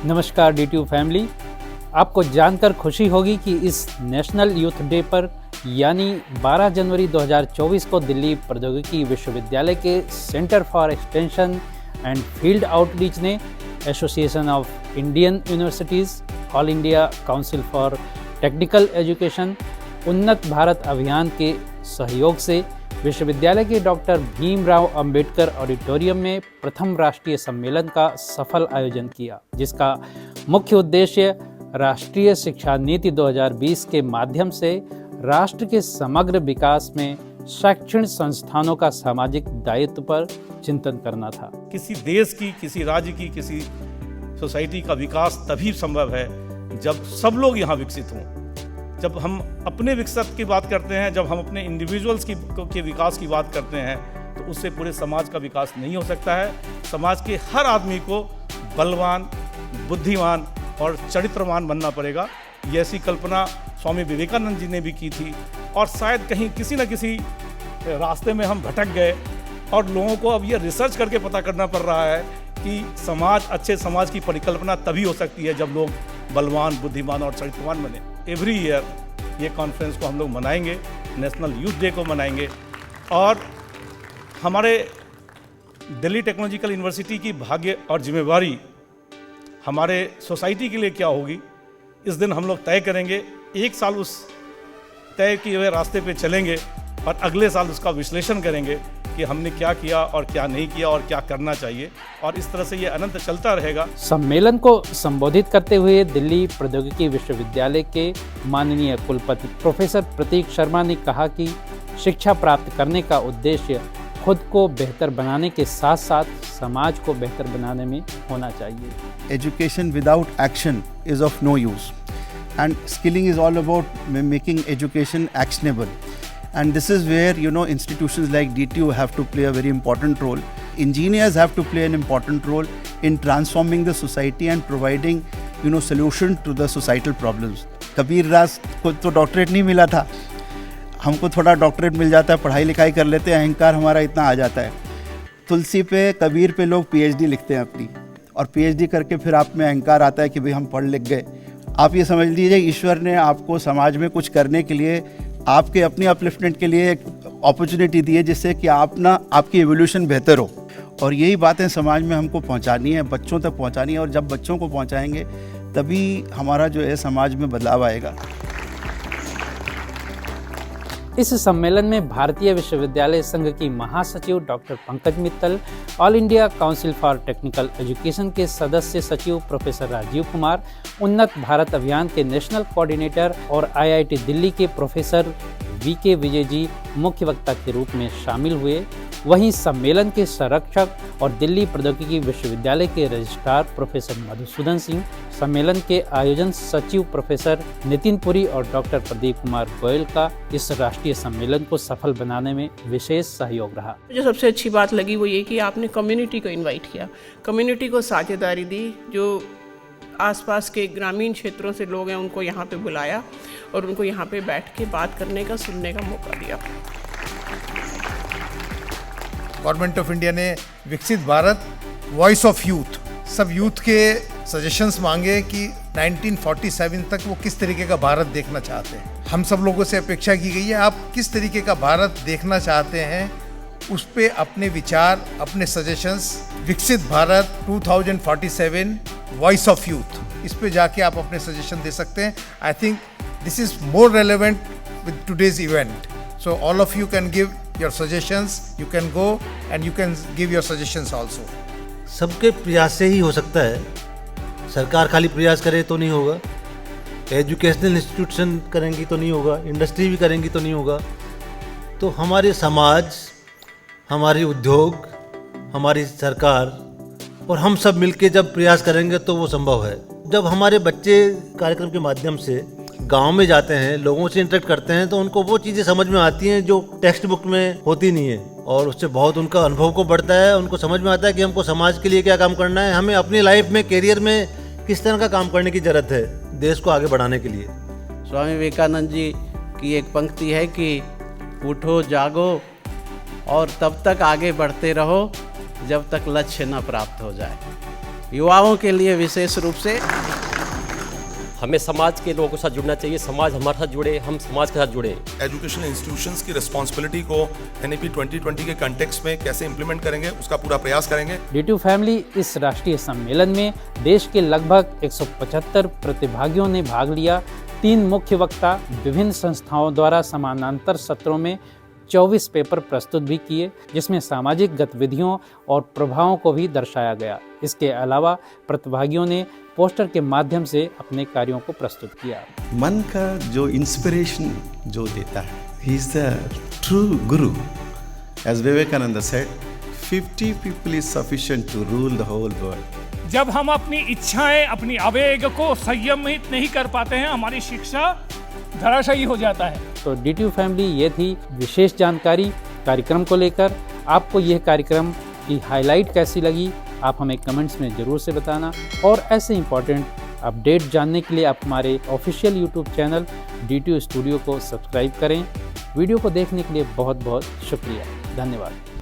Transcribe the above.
नमस्कार DTU family. आपको जानकर खुशी होगी कि इस नेशनल यूथ डे पर यानी 12 जनवरी 2024 को दिल्ली प्रौद्योगिकी विश्वविद्यालय के centre for extension and field outreach ने association of Indian universities, all India council for technical education, Unnat Bharat अभियान के सहयोग से विश्वविद्यालय के डॉक्टर भीमराव अंबेडकर ऑडिटोरियम में प्रथम राष्ट्रीय सम्मेलन का सफल आयोजन किया, जिसका मुख्य उद्देश्य राष्ट्रीय शिक्षा नीति 2020 के माध्यम से राष्ट्र के समग्र विकास में शैक्षणिक संस्थानों का सामाजिक दायित्व पर चिंतन करना था। किसी देश की, किसी राज्य की, किसी सोसाइटी का विकास तभी संभव है जब सब लोग यहाँ विकसित हों। जब हम अपने विकसित की बात करते हैं, जब हम अपने इंडिविजुअल्स के विकास की बात करते हैं, तो उससे पूरे समाज का विकास नहीं हो सकता है। समाज के हर आदमी को बलवान, बुद्धिमान और चरित्रवान बनना पड़ेगा। ये ऐसी कल्पना स्वामी विवेकानंद जी ने भी की थी और शायद कहीं किसी न किसी रास्ते में हम भटक गए और लोगों को अब ये रिसर्च करके पता करना पड़ रहा है कि अच्छे समाज की परिकल्पना तभी हो सकती है जब लोग बलवान, बुद्धिमान और चरित्रवान बने। एवरी ईयर ये कॉन्फ्रेंस को हम लोग मनाएंगे, नेशनल यूथ डे को मनाएंगे और हमारे दिल्ली टेक्नोलॉजिकल यूनिवर्सिटी की भाग्य और जिम्मेवारी हमारे सोसाइटी के लिए क्या होगी, इस दिन हम लोग तय करेंगे। एक साल उस तय किए हुए रास्ते पे चलेंगे और अगले साल उसका विश्लेषण करेंगे कि हमने क्या किया और क्या नहीं किया और क्या करना चाहिए, और इस तरह से ये अनंत चलता रहेगा। सम्मेलन को संबोधित करते हुए दिल्ली प्रौद्योगिकी विश्वविद्यालय के माननीय कुलपति प्रोफेसर प्रतीक शर्मा ने कहा कि शिक्षा प्राप्त करने का उद्देश्य खुद को बेहतर बनाने के साथ साथ समाज को बेहतर बनाने में होना चाहिए। Education without action is of no use, and skilling is all about making education actionable. And this is where institutions like DTU have to play a very important role. Engineers have to play an important role in transforming the society and providing solution to the societal problems. Kabir Das को तो doctorate नहीं मिला था, हमको थोड़ा doctorate मिल जाता है, पढ़ाई लिखाई कर लेते हैं, अहंकार हमारा इतना आ जाता है। तुलसी पे, कबीर पे लोग PhD लिखते हैं अपनी, और PhD करके फिर आप में अहंकार आता है कि भाई हम पढ़ लिख गए। आप ये समझ लीजिए ईश्वर ने आपको समाज में कुछ करने के लिए, आपके अपनी अपलिफ्टमेंट के लिए एक अपॉर्चुनिटी दी है, जिससे कि आपकी एवोल्यूशन बेहतर हो। और यही बातें समाज में हमको पहुंचानी है, बच्चों तक पहुंचानी है, और जब बच्चों को पहुंचाएंगे तभी हमारा जो है समाज में बदलाव आएगा। इस सम्मेलन में भारतीय विश्वविद्यालय संघ की महासचिव doctor Pankaj Mittal, all India council for technical education के सदस्य सचिव प्रोफेसर राजीव कुमार, उन्नत भारत अभियान के नेशनल कोऑर्डिनेटर और IIT दिल्ली के प्रोफेसर VK विजय जी मुख्य वक्ता के रूप में शामिल हुए। वहीं सम्मेलन के संरक्षक और दिल्ली प्रौद्योगिकी विश्वविद्यालय के रजिस्ट्रार प्रोफेसर मधुसूदन सिंह, सम्मेलन के आयोजन सचिव प्रोफेसर नितिन पुरी और डॉक्टर प्रदीप कुमार गोयल का इस राष्ट्रीय सम्मेलन को सफल बनाने में विशेष सहयोग रहा। जो सबसे अच्छी बात लगी वो ये कि आपने कम्युनिटी को इनवाइट किया, कम्युनिटी को साझेदारी दी। जो आसपास के ग्रामीण क्षेत्रों से लोग हैं उनको यहाँ पे बुलाया और उनको यहाँ पे बैठ के बात करने का, सुनने का मौका दिया। गवर्नमेंट ऑफ इंडिया ने विकसित भारत, वॉइस ऑफ यूथ, सब यूथ के सजेशंस मांगे कि 1947 तक वो किस तरीके का भारत देखना चाहते हैं। हम सब लोगों से अपेक्षा की गई है आप किस तरीके का भारत देखना चाहते हैं, उस पे अपने विचार, अपने सजेशंस, विकसित भारत 2047 वॉइस ऑफ यूथ, इस पे जाके आप अपने सजेशन दे सकते हैं। I think this is more relevant with today's event, so all of you can give your suggestions, you can go and you can give your suggestions also. सबके प्रयास से ही हो सकता है, सरकार खाली प्रयास करे तो नहीं होगा, एजुकेशनल इंस्टीट्यूशन करेंगी तो नहीं होगा, इंडस्ट्री भी करेंगी तो नहीं होगा। तो हमारे समाज, हमारे उद्योग, हमारी सरकार और हम सब मिलके जब प्रयास करेंगे तो वो संभव है। जब हमारे बच्चे कार्यक्रम के माध्यम से गांव में जाते हैं, लोगों से इंटरेक्ट करते हैं, तो उनको वो चीज़ें समझ में आती हैं जो टेक्स्ट बुक में होती नहीं है, और उससे बहुत उनका अनुभव को बढ़ता है। उनको समझ में आता है कि हमको समाज के लिए क्या काम करना है, हमें अपनी लाइफ में, करियर में किस तरह का काम करने की ज़रूरत है देश को आगे बढ़ाने के लिए। स्वामी विवेकानंद जी की एक पंक्ति है कि उठो जागो और तब तक आगे बढ़ते रहो जब तक लक्ष्य न प्राप्त हो जाए। युवाओं के लिए विशेष रूप से हमें समाज के लोगों के साथ जुड़ना चाहिए, समाज हमारे साथ जुड़े, हम समाज के साथ जुड़े। एजुकेशनल इंस्टीट्यूशंस की रिस्पॉन्सिबिलिटी को एनईपी 2020 के कंटेक्स्ट में कैसे इंप्लीमेंट करेंगे, उसका पूरा प्रयास करेंगे। D2 फैमिली इस राष्ट्रीय सम्मेलन में देश के लगभग 175 प्रतिभागियों ने भाग लिया। 3 मुख्य वक्ता विभिन्न संस्थाओं द्वारा समानांतर सत्रों में 24 पेपर प्रस्तुत भी किए, जिसमें सामाजिक गतिविधियों और प्रभावों को भी दर्शाया गया। इसके अलावा प्रतिभागियों ने पोस्टर के माध्यम से अपने कार्यों को प्रस्तुत किया। मन का जो इंस्पिरेशन जो देता है, he is the true guru. As Vivekananda said, 50 people is sufficient to rule the whole world. जब हम अपनी इच्छाएं, अपनी आवेग को संयमित नहीं कर पाते हैं, हमारी शिक्षा धराशायी हो जाता है। तो D2 फैमिली ये थी विशेष जानकारी कार्यक्रम को लेकर। आपको यह कार्यक्रम की हाईलाइट कैसी लगी, आप हमें कमेंट्स में ज़रूर से बताना। और ऐसे इंपॉर्टेंट अपडेट जानने के लिए आप हमारे official YouTube channel D2 studio को सब्सक्राइब करें। वीडियो को देखने के लिए बहुत बहुत शुक्रिया। धन्यवाद।